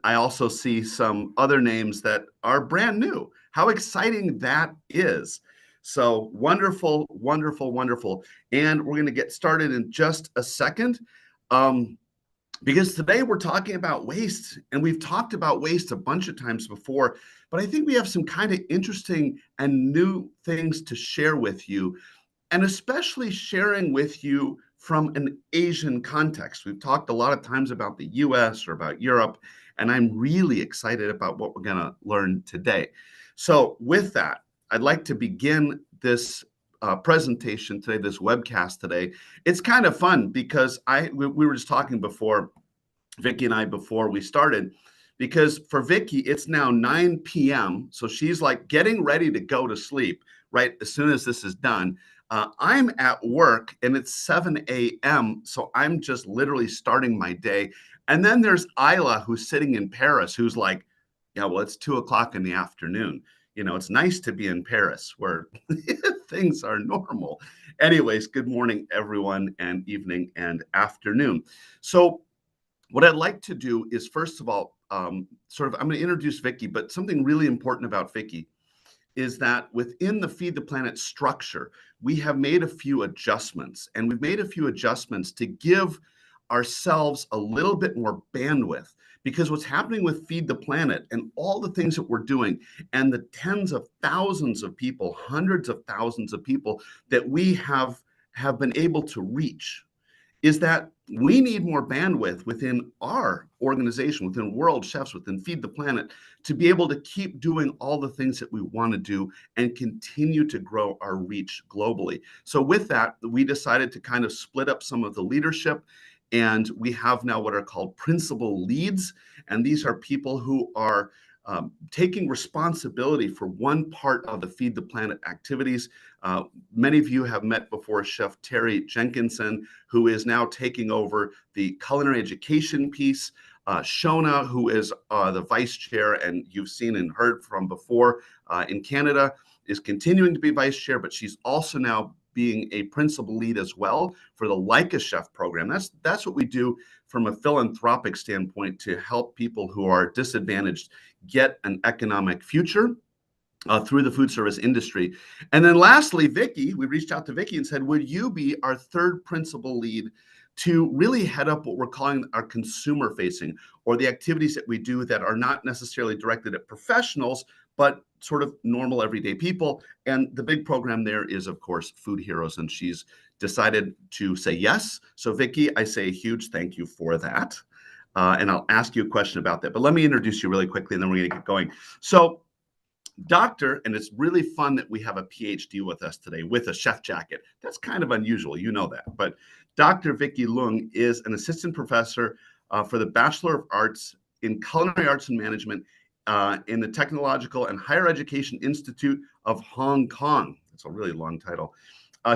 I also see some other names that are brand new. How exciting that is. So wonderful, wonderful, wonderful. And we're going to get started in just a second. Because today we're talking about waste, and we've talked about waste a bunch of times before, but I think we have some kind of interesting and new things to share with you, and especially sharing with you from an Asian context. We've talked a lot of times about the US or about Europe, and I'm really excited about what we're going to learn today. So, with that, I'd like to begin this presentation today, this webcast today. It's kind of fun because we were just talking before, Vicky and I, before we started, because for Vicky, it's now 9 p.m. So she's like getting ready to go to sleep right as soon as this is done. I'm at work and it's 7 a.m. So I'm just literally starting my day. And then there's Isla, who's sitting in Paris, who's like, yeah, well, it's 2 o'clock in the afternoon. You know, it's nice to be in Paris where things are normal. Anyways, good morning, everyone, and evening and afternoon. So, what I'd like to do is, first of all, I'm going to introduce Vicky, but something really important about Vicky is that within the Feed the Planet structure, we have made a few adjustments, and we've made a few adjustments to give ourselves a little bit more bandwidth, because what's happening with Feed the Planet and all the things that we're doing, and the tens of thousands of people, hundreds of thousands of people that we have been able to reach, is that we need more bandwidth within our organization, within World Chefs, within Feed the Planet, to be able to keep doing all the things that we want to do and continue to grow our reach globally. So with that, we decided to kind of split up some of the leadership, and we have now what are called principal leads. And these are people who are taking responsibility for one part of the Feed the Planet activities. Many of you have met before Chef Terry Jenkinson, who is now taking over the culinary education piece. Shona, who is the vice chair, and you've seen and heard from before in Canada, is continuing to be vice chair, but she's also now being a principal lead as well for the Like a Chef program. That's what we do from a philanthropic standpoint to help people who are disadvantaged get an economic future through the food service industry. And then lastly, Vicky, we reached out to Vicky and said, would you be our third principal lead to really head up what we're calling our consumer facing, or the activities that we do that are not necessarily directed at professionals, but sort of normal everyday people. And the big program there is, of course, Food Heroes. And she's decided to say yes. So Vicky, I say a huge thank you for that. And I'll ask you a question about that. But let me introduce you really quickly, and then we're going to get going. So Doctor, and it's really fun that we have a PhD with us today with a chef jacket. That's kind of unusual, you know that. But Dr. Vicky Leung is an assistant professor for the Bachelor of Arts in Culinary Arts and Management in the Technological and Higher Education Institute of Hong Kong. That's a really long title.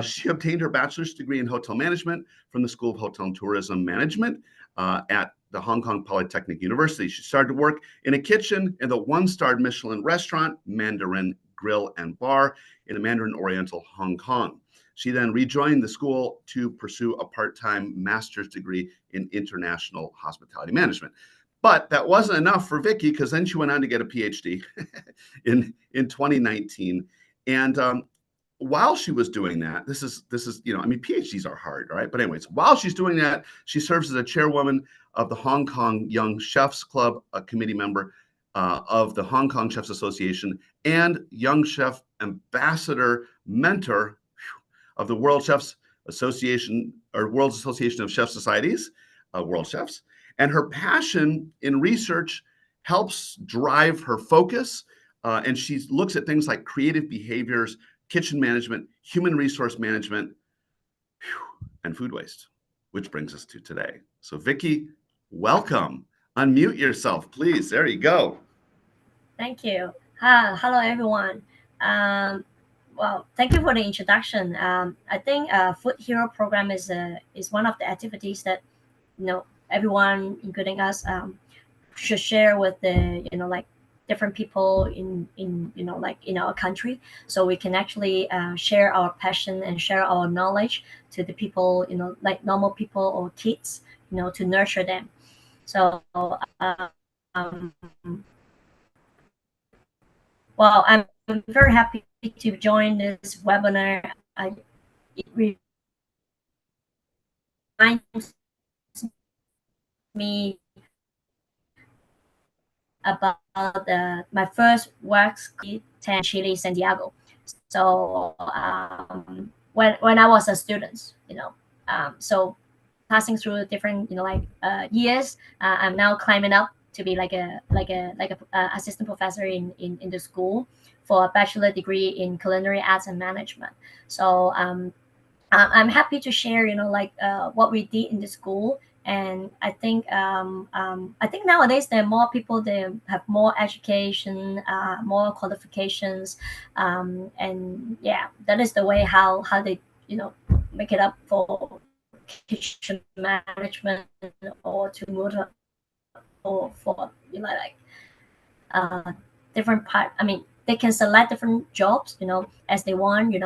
She obtained her bachelor's degree in hotel management from the School of Hotel and Tourism Management at the Hong Kong Polytechnic University. She started to work in a kitchen in the one-star Michelin restaurant, Mandarin Grill and Bar, in the Mandarin Oriental, Hong Kong. She then rejoined the school to pursue a part-time master's degree in international hospitality management. But that wasn't enough for Vicky, because then she went on to get a PhD in 2019. And while she was doing that, this is, I mean, PhDs are hard, right? But anyways, while she's doing that, she serves as a chairwoman of the Hong Kong Young Chefs Club, a committee member of the Hong Kong Chefs Association, and Young Chef Ambassador Mentor of the World Chefs Association, or World Association of Chef Societies, World Chefs. And her passion in research helps drive her focus. And she looks at things like creative behaviors, kitchen management, human resource management, and food waste, which brings us to today. So Vicky, welcome. Unmute yourself, please. There you go. Thank you. Hello, everyone. Well, thank you for the introduction. I think Food Hero program is one of the activities that everyone, including us, should share with the like different people in like in our country, so we can actually share our passion and share our knowledge to the people, like normal people or kids, to nurture them. So well, I'm very happy to join this webinar. It reminds me about my first work in Chile, Santiago. So when I was a student, so passing through different years, I'm now climbing up to be like a assistant professor in the school for a bachelor degree in culinary arts and management. So I'm happy to share, what we did in the school. And I think nowadays there are more people, they have more education, more qualifications, and yeah, that is the way how they make it up for kitchen management, or to move up for uh, different part. I mean, they can select different jobs, as they want, in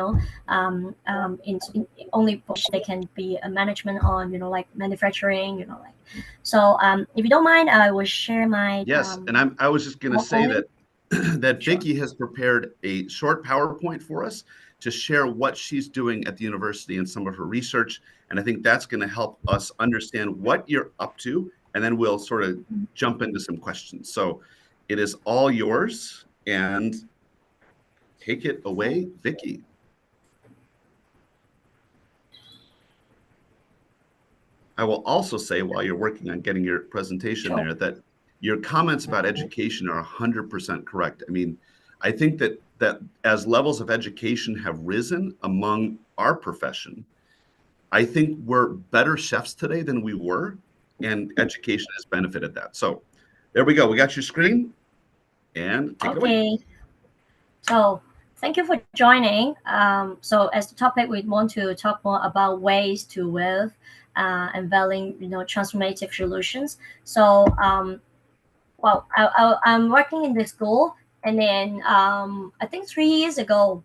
only they can be a management on, like manufacturing, like. So if you don't mind, I will share my Yes, and I was just going to say PowerPoint. that that Sure. Vicky has prepared a short PowerPoint for us to share what she's doing at the university and some of her research. And I think that's going to help us understand what you're up to, and then we'll sort of jump into some questions. So it is all yours, and take it away, Vicky. I will also say, while you're working on getting your presentation Sure. there, that your comments about education are 100% correct. I mean, I think that as levels of education have risen among our profession, I think we're better chefs today than we were, and education has benefited that. So there we go. We got your screen, and take it away. Okay. So thank you for joining. So as the topic, we want to talk more about ways to live, unveiling, transformative solutions. So well, I'm working in the school, and then I think 3 years ago,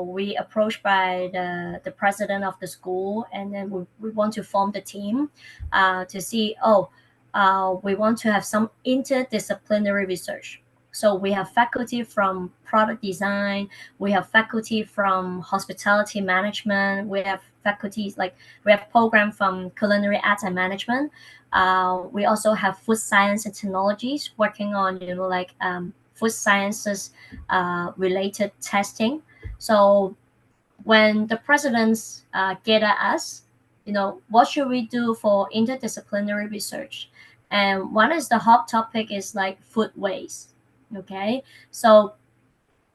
we approached by the president of the school, and then we want to form the team to see, we want to have some interdisciplinary research. So we have faculty from product design, we have faculty from hospitality management, we have faculties like we have program from culinary arts and management. We also have food science and technologies working on, food sciences related testing. So when the presidents get at us, what should we do for interdisciplinary research? And one is the hot topic is like food waste. Okay, so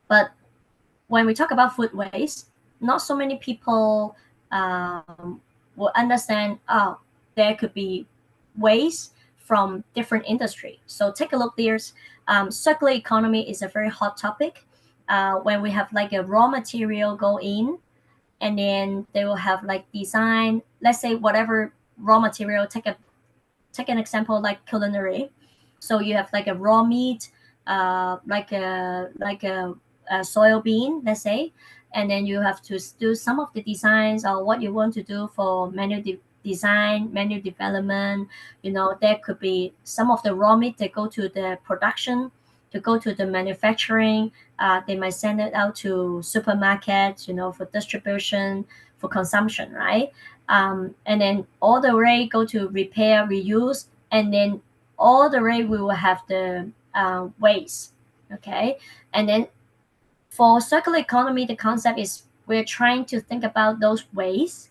but when we talk about food waste, not so many people will understand. Oh, there could be waste from different industry. So take a look. There's circular economy is a very hot topic. When we have like a raw material go in, and then they will have like design. Let's say whatever raw material. Take an example like culinary. So you have like a raw meat, like a soil bean, let's say, and then you have to do some of the designs or what you want to do for design, menu development. There could be some of the raw meat that go to the production, to go to the manufacturing. They might send it out to supermarkets, for distribution, for consumption, right? And then all the way go to repair, reuse, and then all the way we will have the waste. Okay, and then for circular economy, the concept is we're trying to think about those waste.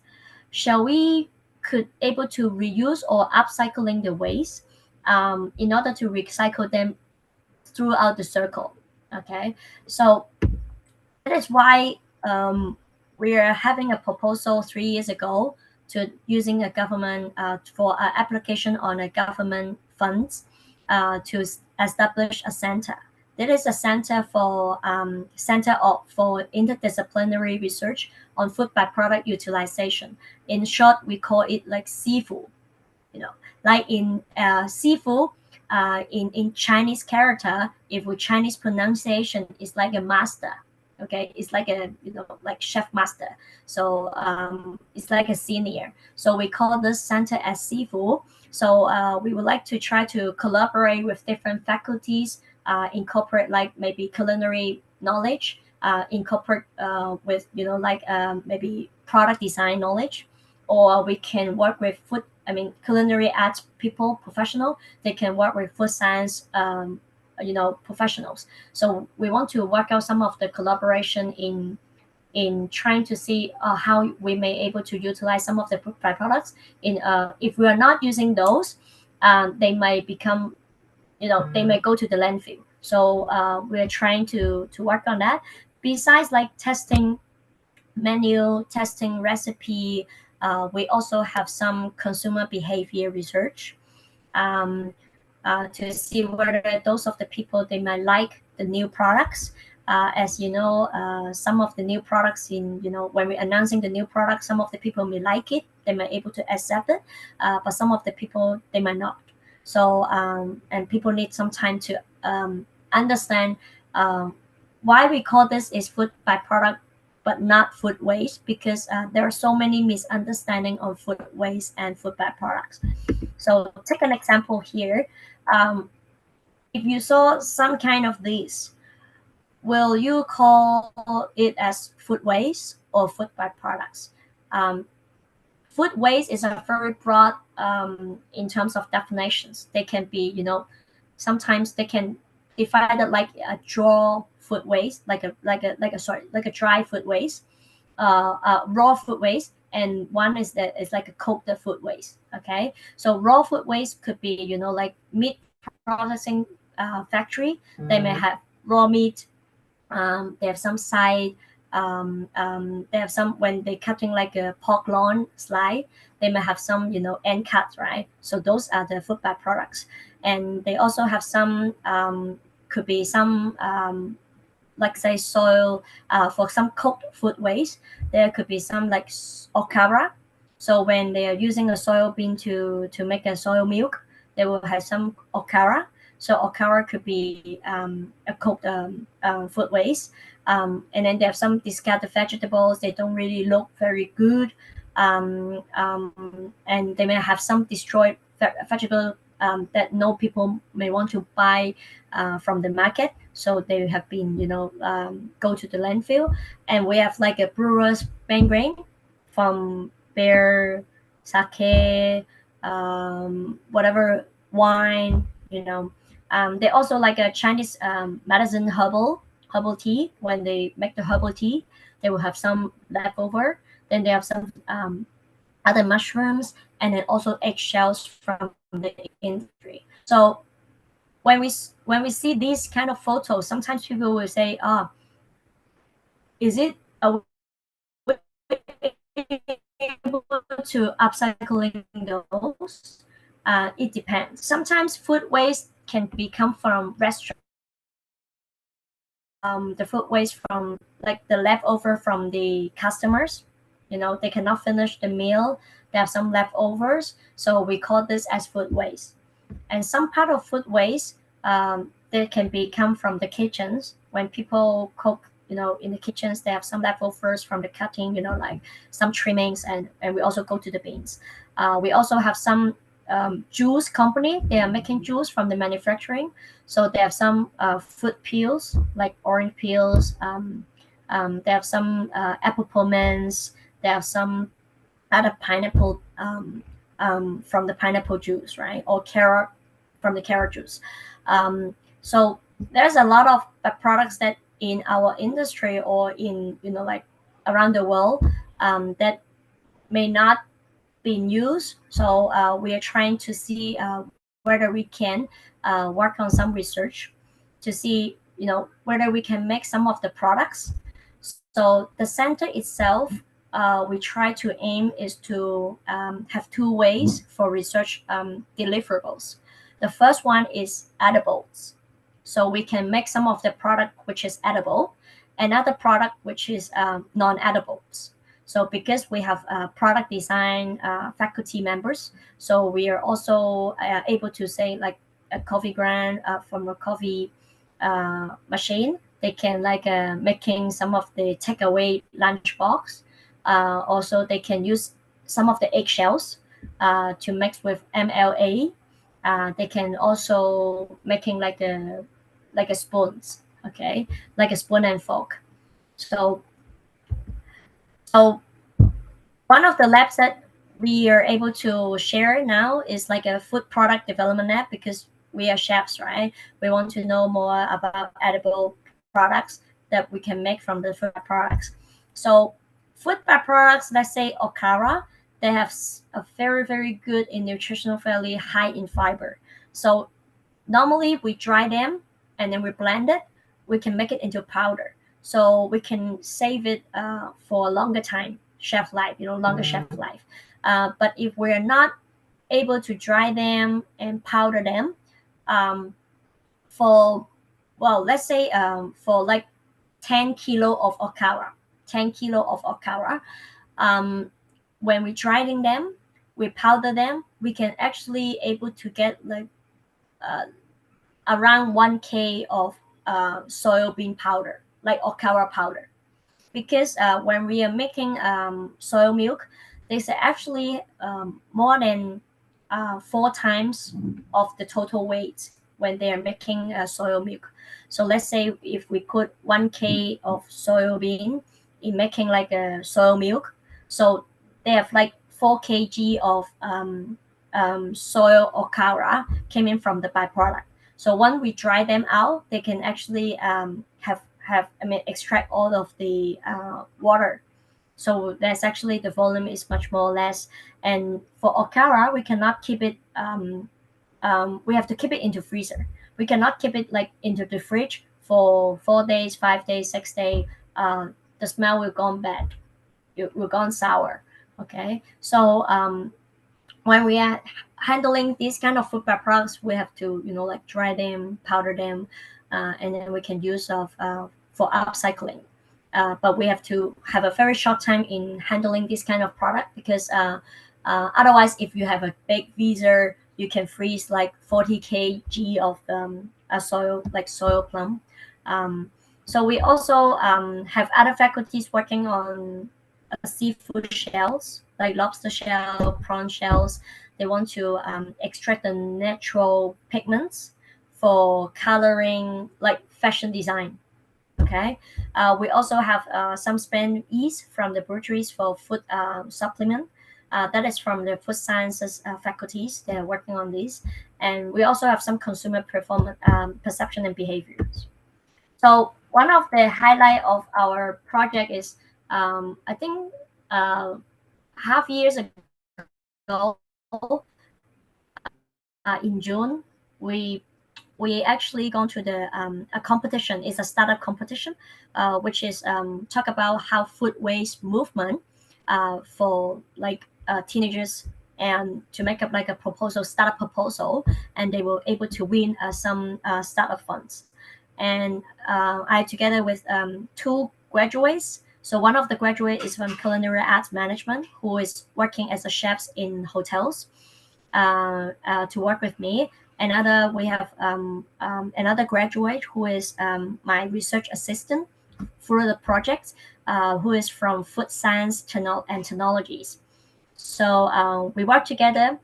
Shall we could able to reuse or upcycling the waste in order to recycle them throughout the circle? Okay, so that is why we are having a proposal 3 years ago to using a government for application on a government funds to establish a center. There is a center for for interdisciplinary research on food byproduct utilization. In short, we call it like seafood. Like in seafood, in Chinese character, if with Chinese pronunciation, it's like a master. Okay, it's like a like chef master. So it's like a senior. So we call this center as seafood. So we would like to try to collaborate with different faculties, incorporate like maybe culinary knowledge, incorporate with like maybe product design knowledge, or we can work with food. I mean, culinary arts people, professional. They can work with food science, professionals. So we want to work out some of the collaboration in trying to see how we may able to utilize some of the byproducts. In if we are not using those, they may become, they may go to the landfill. So we're trying to work on that. Besides like testing menu, testing recipe, we also have some consumer behavior research, um, to see whether those of the people they might like the new products. As you know, some of the new products when we're announcing the new product, some of the people may like it, they might able to accept it, but some of the people they might not. So and people need some time to understand um, why we call this is food byproduct but not food waste, because there are so many misunderstanding of food waste and food byproducts. So take an example here. Um, if you saw some kind of this, will you call it as food waste or food byproducts? Um, Food waste is a very broad in terms of definitions. They can be, sometimes they can divide it like a raw food waste, like a dry food waste, raw food waste, and one is that is like a cooked food waste. Okay, so raw food waste could be like meat processing factory. They may have raw meat. They have some side. They have some when they cutting like a pork loin slide. They may have some end cuts, right? So those are the food byproducts, and they also have some could be some like say soil, for some cooked food waste. There could be some like okara. So when they are using a soil bean to make a soil milk, they will have some okara. So okara could be a cooked food waste. And then they have some discarded vegetables. They don't really look very good. And they may have some destroyed vegetable that no people may want to buy from the market. So they have been, go to the landfill. And we have like a brewer's bank grain from beer, sake, whatever wine, they also like a Chinese medicine herbal tea. When they make the herbal tea, they will have some leftover. Then they have some other mushrooms, and then also eggshells from the industry. So when we see these kind of photos, sometimes people will say, is it a way to upcycling those? It depends. Sometimes food waste can become from restaurant. The food waste from like the leftover from the customers. They cannot finish the meal. They have some leftovers, so we call this as food waste. And some part of food waste they can be come from the kitchens. When people cook, in the kitchens, they have some leftovers from the cutting, like some trimmings, and we also go to the beans. We also have some juice company. They are making juice from the manufacturing, so they have some fruit peels like orange peels. They have some apple pomens. They have some other pineapple from the pineapple juice, right? Or carrot from the carrot juice. So there's a lot of products that in our industry or in like around the world that may not be used. So we are trying to see whether we can work on some research to see whether we can make some of the products. So the center itself, we try to aim is to have two ways for research deliverables. The first one is edibles. So we can make some of the product which is edible, another product which is non-edibles. So because we have product design faculty members, so we are also able to say like a coffee grind from a coffee machine. They can like making some of the takeaway lunch box. Also, they can use some of the eggshells. to mix with MLA. They can also making like a spoons, okay, like a spoon and fork. So so one of the labs that we are able to share now is like a food product development lab, because we are chefs, right? We want to know more about edible products that we can make from the food products. So food products, let's say okara, they have a very very good in nutritional value, high in fiber. So normally we dry them and then we blend it. We can make it into powder, so we can save it for a longer time, shelf life, longer shelf life. But if we're not able to dry them and powder them, um, for well, let's say for like 10 kilo of okara, 10 kilo of okara, um, when we drying them, we powder them, we can actually able to get like uh, around 1K of soybean powder, like okara powder. Because when we are making soy milk, there's actually more than 4 times of the total weight when they are making soy milk. So let's say if we put 1K of soybean in making like a soy milk, so they have like 4 kg of soy okara came in from the byproduct. So once we dry them out, they can actually have extract all of the water. So that's actually the volume is much more or less. And for okara, we cannot keep it. We have to keep it into freezer. We cannot keep it like into the fridge for 4 days, 5 days, 6 days. The smell will gone bad. It will gone sour. Okay, so when we are handling these kind of food products, we have to like dry them, powder them, and then we can use of for upcycling. But we have to have a very short time in handling this kind of product, because otherwise, if you have a big freezer, you can freeze like 40 kg of a soil, like soil plum. Um, so we also have other faculties working on seafood shells, like lobster shell, prawn shells. They want to extract the natural pigments for coloring, like fashion design. Okay. We also have some spent yeast from the breweries for food supplement. That is from the food sciences faculties. They're working on this. And we also have some consumer performance, perception and behaviors. So one of the highlight of our project is, I think, uh, half years ago, in June, we actually gone to the a competition. It's a startup competition, which is talk about how food waste movement for like teenagers, and to make up like a proposal, startup proposal, and they were able to win some startup funds. And I together with two graduates. So one of the graduate is from culinary arts management, who is working as a chef in hotels, to work with me. Another, we have another graduate who is my research assistant for the project, who is from food science and technologies. So we work together,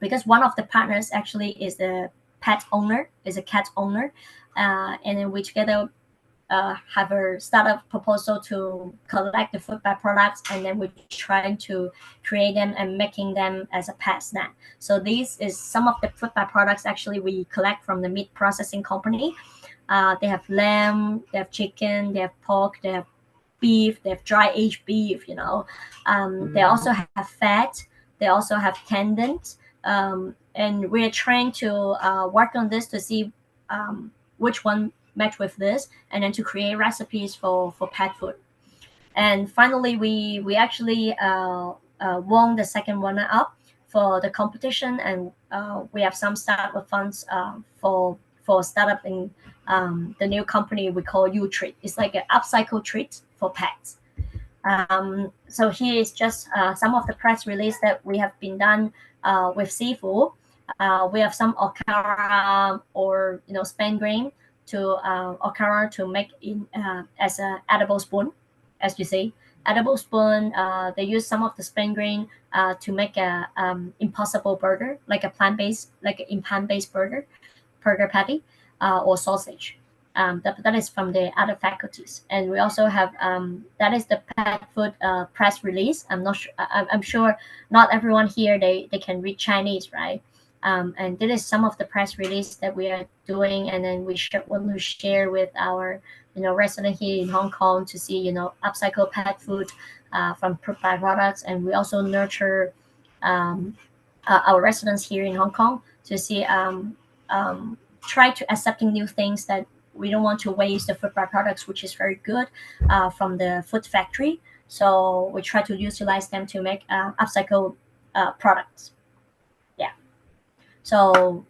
because one of the partners actually is the pet owner, is a cat owner, and then we together have a startup proposal to collect the food byproducts, and then we're trying to create them and making them as a pet snack. So this is some of the food byproducts actually we collect from the meat processing company. They have lamb, they have chicken, they have pork, they have beef, they have dry aged beef. They also have fat, they also have tendons, and we're trying to work on this to see which one match with this, and then to create recipes for pet food. And finally, we actually won the second runner up for the competition, and we have some startup funds for startup in the new company we call U Treat. It's like an upcycle treat for pets. So here is just some of the press release that we have been done with seafood. We have some okara, or spent grain to okara to make in as a edible spoon, as you see. edible spoon. They use some of the spring grain to make a impossible burger, like a plant-based, like an plant-based burger patty, or sausage. That is from the other faculties, and we also have that is the pet food press release. I'm not sure. I'm sure not everyone here they can read Chinese, right? And this is some of the press release that we are doing, and then want to share with our resident here in Hong Kong to see upcycle pet food from byproducts, and we also nurture um, our residents here in Hong Kong to see try to accepting new things that we don't want to waste the food byproducts, which is very good from the food factory. So we try to utilize them to make upcycle products. Yeah. So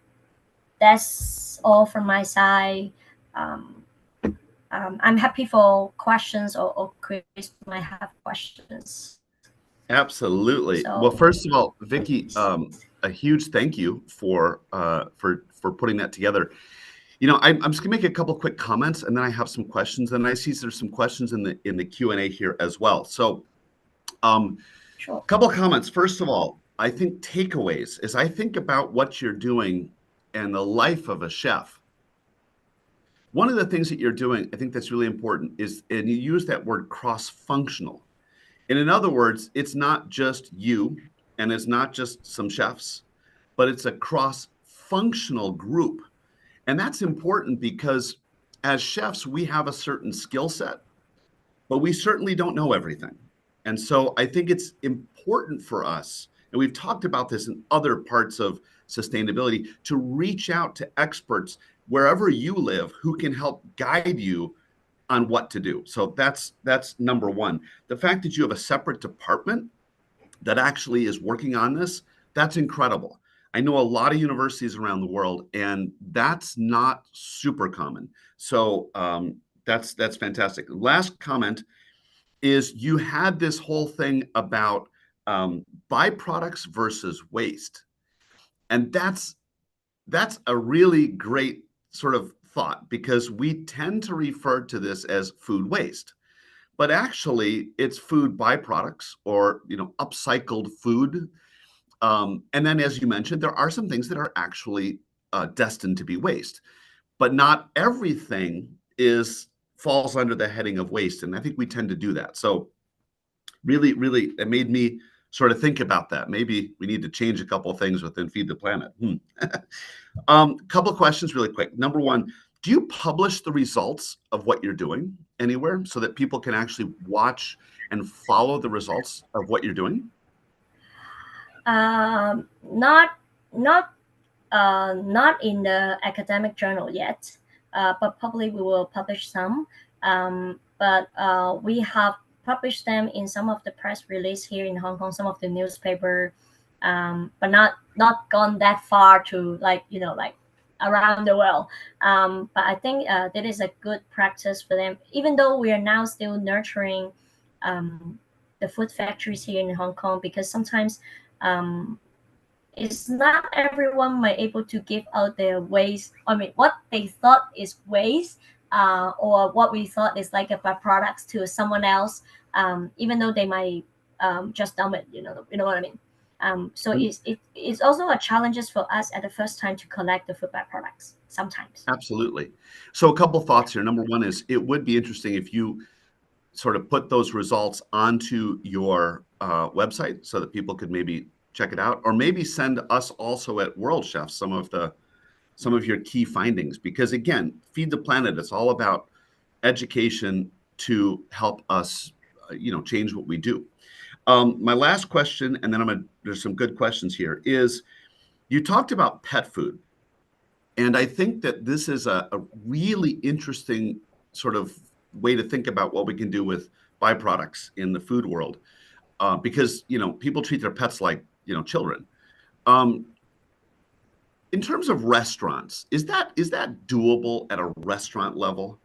that's all from my side. Um, I'm happy for questions, or Chris might have questions. Absolutely. Well, So first of all, Vicky, a huge thank you for putting that together. I'm just gonna make a couple quick comments, and then I have some questions, and I see there's some questions in the Q&A here as well. So, sure. couple of comments. First of all, I think takeaways, as I think about what you're doing and the life of a chef, one of the things that you're doing, I think that's really important is, and you use that word cross-functional. And in other words, it's not just you and it's not just some chefs, but it's a cross-functional group. And that's important because as chefs, we have a certain skill set, but we certainly don't know everything. And so I think it's important for us, and we've talked about this in other parts of sustainability, to reach out to experts wherever you live who can help guide you on what to do. So that's number one. The fact that you have a separate department that actually is working on this, that's incredible. I know a lot of universities around the world, and that's not super common. So that's fantastic. Last comment is you had this whole thing about byproducts versus waste, and that's a really great sort of thought, because we tend to refer to this as food waste, but actually it's food byproducts, or upcycled food. And then, as you mentioned, there are some things that are actually destined to be waste, but not everything is falls under the heading of waste, and I think we tend to do that. So really, really, it made me sort of think about that. Maybe we need to change a couple of things within Feed the Planet. Couple of questions really quick. Number one, do you publish the results of what you're doing anywhere so that people can actually watch and follow the results of what you're doing? Not not not in the academic journal yet, but probably we will publish some. But we have published them in some of the press release here in Hong Kong, some of the newspaper, but not gone that far to like around the world. But I think that is a good practice for them, even though we are now still nurturing the food factories here in Hong Kong, because sometimes um, it's not everyone might able to give out their waste. I mean, what they thought is waste, or what we thought is like a byproduct to someone else, even though they might just dump it. You know what I mean. So it's also a challenges for us at the first time to collect the food byproducts sometimes. Absolutely. So a couple Yeah. thoughts here. Number one is, it would be interesting if you sort of put those results onto your website so that people could maybe check it out, or maybe send us also at World Chef some of your key findings, because again, Feed the Planet, it's all about education to help us change what we do. My last question, and then there's some good questions here, is you talked about pet food, and I think that this is a really interesting sort of way to think about what we can do with byproducts in the food world, because people treat their pets like children. Um, in terms of restaurants, is that doable at a restaurant level,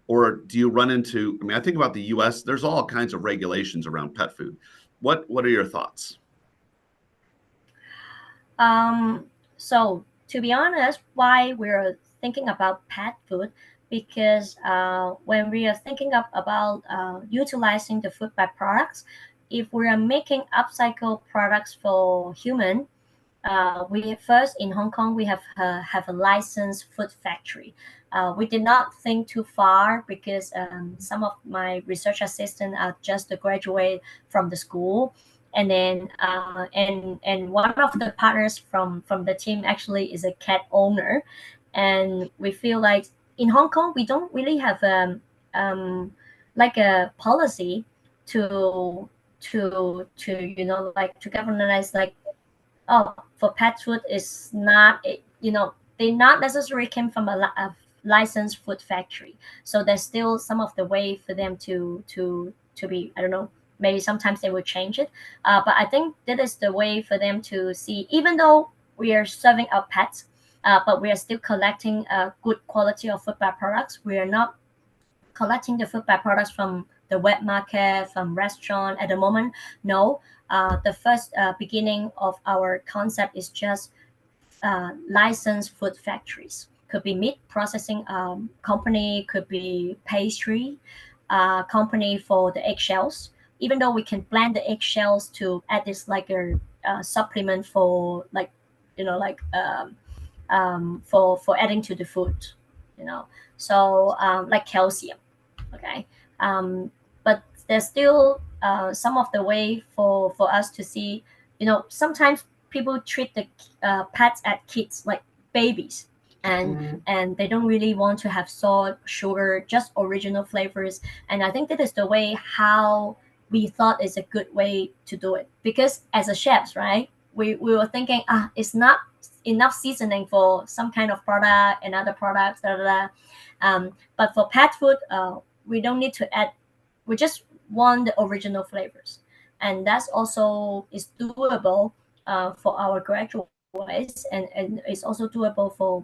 or do you run into? I mean, I think about the U.S. There's all kinds of regulations around pet food. What are your thoughts? Um, so to be honest, why we're thinking about pet food, because when we are thinking about utilizing the food byproducts, if we are making upcycle products for human, we first in Hong Kong we have a licensed food factory. We did not think too far because some of my research assistants are just a graduate from the school, and then and one of the partners from the team actually is a cat owner, and we feel like in Hong Kong we don't really have um like a policy to like to governance like, oh, for pet food is not they not necessarily came from a licensed food factory, so there's still some of the way for them to be, I don't know, maybe sometimes they will change it, but I think that is the way for them to see, even though we are serving our pets, but we are still collecting a good quality of food byproducts. We are not collecting the food byproducts from the wet market, from restaurant at the moment. No, the first beginning of our concept is just licensed food factories. Could be meat processing company, could be pastry company for the eggshells. Even though we can blend the eggshells to add this like a supplement for like, like for adding to the food, you know. So like calcium. Okay, but there's still some of the way for us to see, sometimes people treat the pets as kids like babies, and they don't really want to have salt, sugar, just original flavors. And I think that is the way how we thought is a good way to do it, because as a chefs, right, we were thinking, it's not enough seasoning for some kind of product and other products, da, da, da. But for pet food, we don't need to add, we just want the original flavors, and that's also is doable for our graduates, and it's also doable for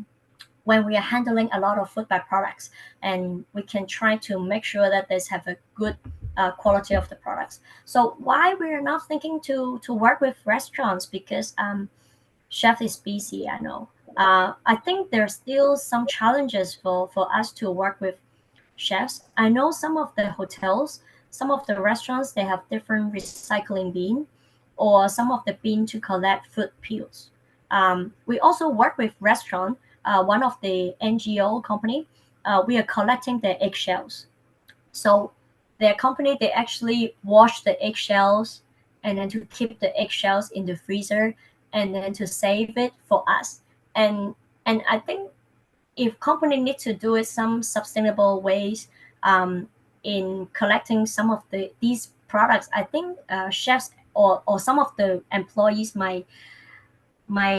when we are handling a lot of food byproducts, and we can try to make sure that they have a good quality of the products. So why we are not thinking to work with restaurants, because chef is busy, I know. I think there's still some challenges for us to work with chefs. I know some of the hotels, some of the restaurants, they have different recycling bin, or some of the bin to collect food peels. We also work with restaurant, one of the NGO company. We are collecting the eggshells. So their company, they actually wash the eggshells, and then to keep the eggshells in the freezer, and then to save it for us. And I think if company need to do it some sustainable ways, in collecting some of these products, I think chefs or some of the employees might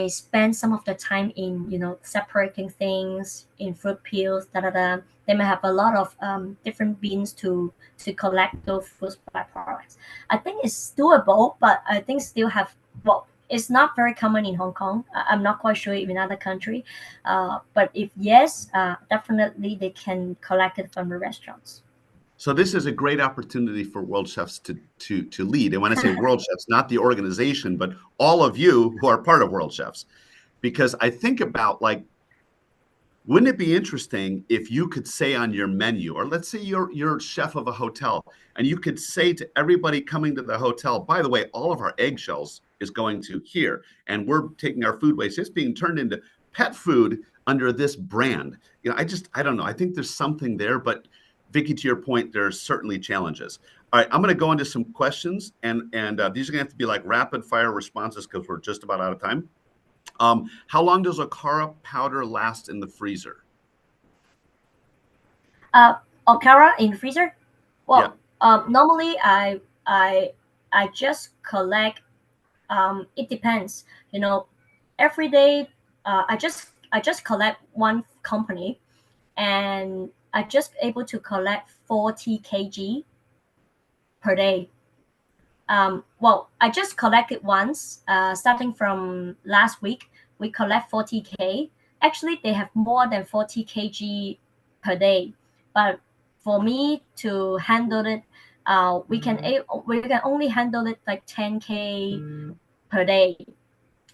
spend some of the time in, separating things in fruit peels, da da da. They may have a lot of different bins to collect those food byproducts. I think it's doable, but I think still have, well, it's not very common in Hong Kong. I'm not quite sure if in other country, but if yes, definitely they can collect it from the restaurants. So this is a great opportunity for World Chefs to lead. And when I say World Chefs, not the organization, but all of you who are part of World Chefs, because I think about, like, wouldn't it be interesting if you could say on your menu, or let's say you're chef of a hotel, and you could say to everybody coming to the hotel, by the way, all of our eggshells is going to here, and we're taking our food waste, it's being turned into pet food under this brand. I don't know. I think there's something there, but Vicky, to your point, there's certainly challenges. All right, I'm going to go into some questions, and these are going to have to be like rapid fire responses because we're just about out of time. How long does Okara powder last in the freezer? Okara in freezer. Yeah. Well, normally I just collect. It depends. Every day I just collect one company, and I just able to collect 40 kg per day. Well, I just collected once, starting from last week. We collect 40K. Actually, they have more than 40 kg per day. But for me to handle it, we can only handle it like 10K per day,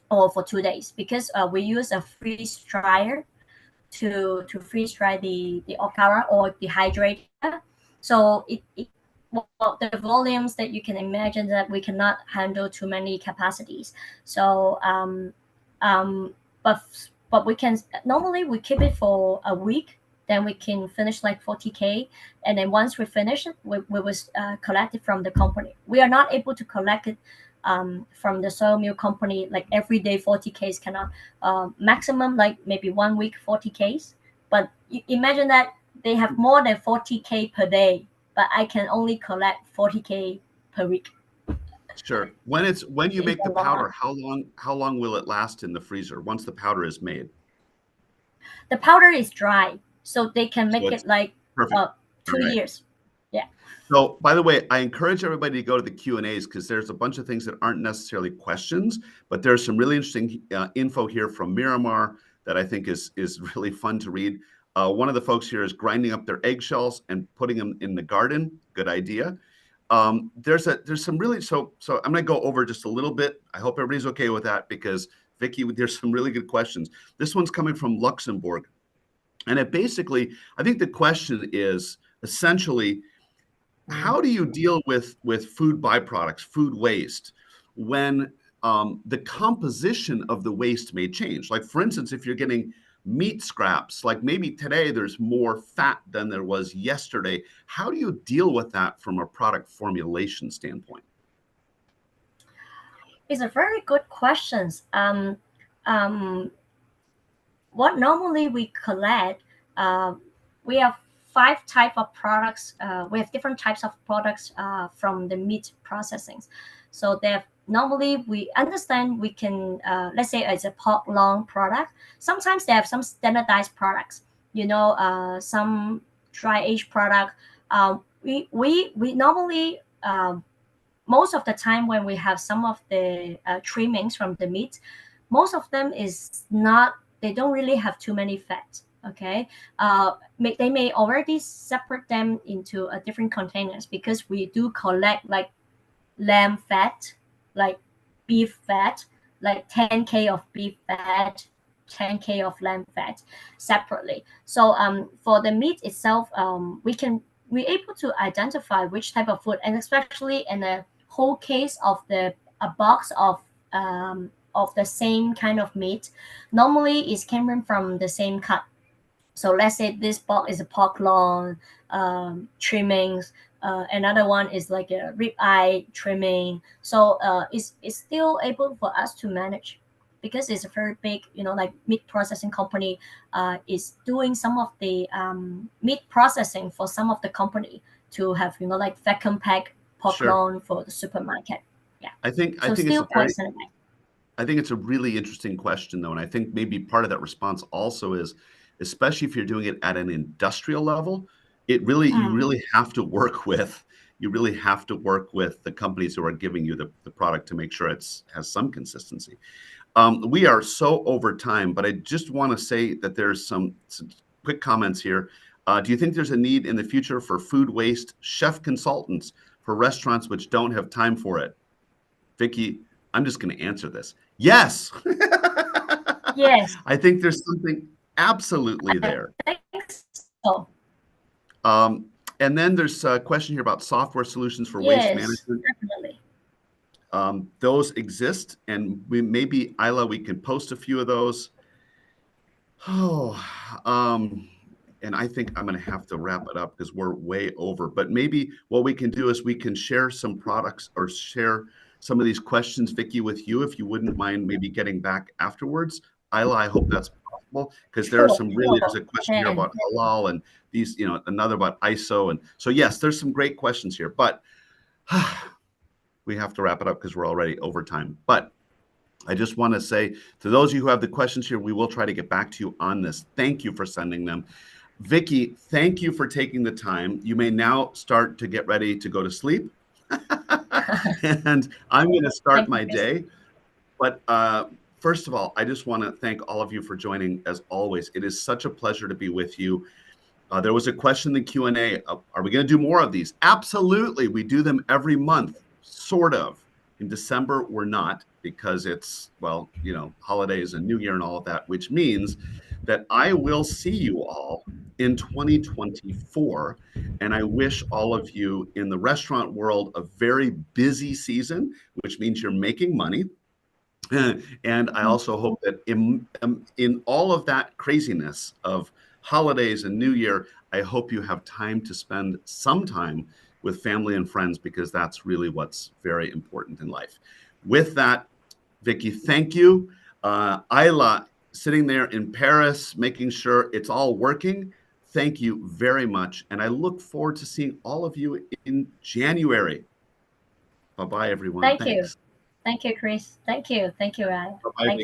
or for 2 days, because we use a freeze dryer to freeze dry the okara or dehydrator. So it well, the volumes that you can imagine that we cannot handle too many capacities. So um, but but we can normally we keep it for a week. Then we can finish like 40K, and then once we finish it, we will collect it from the company. We are not able to collect it from the soil mill company like every day 40Ks cannot. Maximum like maybe 1 week 40Ks. But imagine that they have more than 40K per day, but I can only collect 40K per week. Sure. When you It's make a the powder, lot. how long will it last in the freezer once the powder is made? The powder is dry, so they can So make it's it like perfect. All two right. years. Yeah. So, by the way, I encourage everybody to go to the Q&As because there's a bunch of things that aren't necessarily questions, but there's some really interesting info here from Miramar that I think is really fun to read. One of the folks here is grinding up their eggshells and putting them in the garden. Good idea. There's some really so I'm going to go over just a little bit. I hope everybody's okay with that because Vicky, there's some really good questions. This one's coming from Luxembourg, and it basically, I think the question is essentially, Mm. how do you deal with food byproducts, food waste, when the composition of the waste may change? Like, for instance, if you're getting meat scraps, like maybe today there's more fat than there was yesterday. How do you deal with that from a product formulation standpoint? It's a very good question. Um, what normally we collect, uh, we have five type of products. We have different types of products from the meat processing. So they have, normally we understand we can let's say it's a pork lung product. Sometimes they have some standardized products. Some dry aged product. We normally most of the time when we have some of the trimmings from the meat, most of them is not, they don't really have too many fat. Okay. They may already separate them into a different containers because we do collect like lamb fat, like beef fat, like 10K of beef fat, 10K of lamb fat separately. So for the meat itself, we're able to identify which type of food, and especially in a whole case of the a box of the same kind of meat, normally is coming from the same cut. So let's say this pork is a pork loin trimmings. Another one is like a rib eye trimming. So it's still able for us to manage because it's a very big, like meat processing company is doing some of the meat processing for some of the company to have, like vacuum pack pork Sure. loin for the supermarket. Yeah. I think I So think it's still a quite very standardized. I think it's a really interesting question, though, and I think maybe part of that response also is, especially if you're doing it at an industrial level, you Mm. really have to work with the companies who are giving you the product to make sure it's has some consistency. We are so over time, but I just want to say that there's some quick comments here. Do you think there's a need in the future for food waste chef consultants for restaurants which don't have time for it? Vicky, I'm just going to answer this. Yes. Yes, I think there's something absolutely I there. think so. Um, and then there's a question here about software solutions for waste Yes, management. definitely. Those exist, and maybe Isla, we can post a few of those. Oh, and I think I'm going to have to wrap it up because we're way over. But maybe what we can do is we can share some products or share some of these questions, Vicky, with you, if you wouldn't mind maybe getting back afterwards. Isla, I hope that's possible because there are Sure, some really, there's sure. a question here Can. about halal and these, another about ISO. And so, yes, there's some great questions here, but we have to wrap it up because we're already over time. But I just want to say to those of you who have the questions here, we will try to get back to you on this. Thank you for sending them. Vicky, thank you for taking the time. You may now start to get ready to go to sleep. And I'm going to start Thank you, my Chris. day. But first of all, I just want to thank all of you for joining as always. It is such a pleasure to be with you. There was a question in the Q&A. Are we going to do more of these? Absolutely. We do them every month, sort of. In December, we're not because it's, well, holidays and New Year and all of that, which means that I will see you all in 2024. And I wish all of you in the restaurant world a very busy season, which means you're making money. And I also hope that in all of that craziness of holidays and New Year, I hope you have time to spend some time with family and friends, because that's really what's very important in life. With that, Vicky, thank you. Ayla, sitting there in Paris, making sure it's all working. Thank you very much. And I look forward to seeing all of you in January. Bye bye, everyone. Thank you. Thanks. Thank you, Chris. Thank you. Thank you, Ryan. Bye bye, Thank Vicky. you.